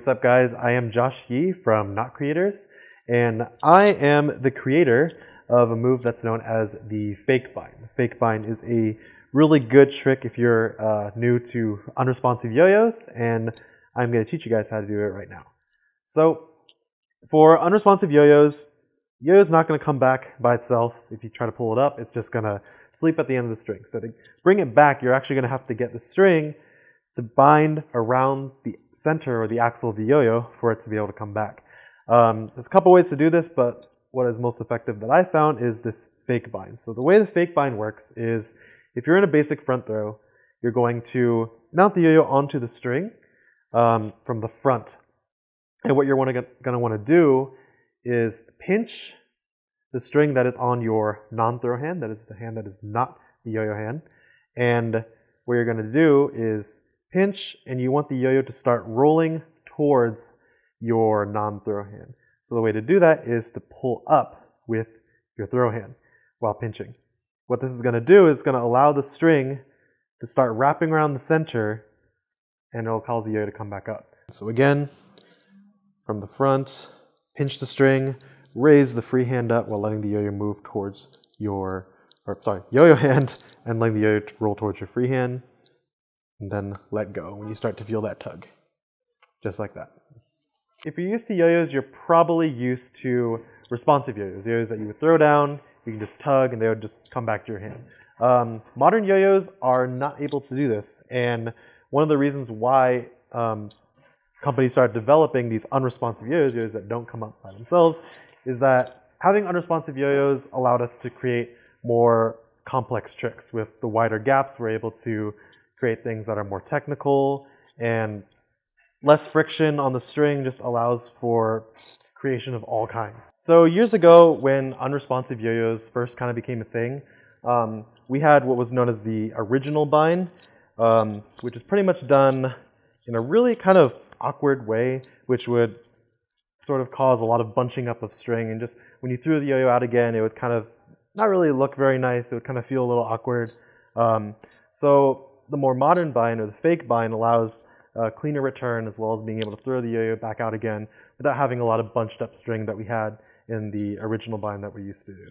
what's up guys? I am Josh Yee from Not Creators, and I am the creator of a move that's known as the fake bind. The fake bind is a really good trick if you're new to unresponsive yo-yos, and I'm going to teach you guys how to do it right now. So for unresponsive yo-yos, yo-yo's not going to come back by itself. If you try to pull it up, it's just going to sleep at the end of the string. So to bring it back, you're actually going to have to get the string to bind around the center or the axle of the yo-yo for it to be able to come back. There's a couple ways to do this, but what is most effective that I found is this fake bind. So the way the fake bind works is if you're in a basic front throw, you're going to mount the yo-yo onto the string from the front. And what you're going to want to do is pinch the string that is on your non-throw hand, that is the hand that is not the yo-yo hand. And what you're going to do is pinch, and you want the yo-yo to start rolling towards your non-throw hand. So the way to do that is to pull up with your throw hand while pinching. What this is going to do is going to allow the string to start wrapping around the center, and it'll cause the yo-yo to come back up. So again, from the front, pinch the string, raise the free hand up while letting the yo-yo move towards your, yo-yo hand, and letting the yo-yo roll towards your free hand. And then let go when you start to feel that tug. Just like that. If you're used to yo-yos, you're probably used to responsive yo-yos. Yo-yos that you would throw down, you can just tug, and they would just come back to your hand. Modern yo-yos are not able to do this. And one of the reasons why companies started developing these unresponsive yo-yos, yo-yos that don't come up by themselves, is that having unresponsive yo-yos allowed us to create more complex tricks. With the wider gaps, we're able to create things that are more technical, and less friction on the string just allows for creation of all kinds. So years ago, when unresponsive yo-yos first kind of became a thing, we had what was known as the original bind, which is pretty much done in a really kind of awkward way, which would sort of cause a lot of bunching up of string, and just when you threw the yo-yo out again, it would kind of not really look very nice. It would kind of feel a little awkward. So the more modern bind, or the fake bind, allows a cleaner return, as well as being able to throw the yo-yo back out again without having a lot of bunched up string that we had in the original bind that we used to do.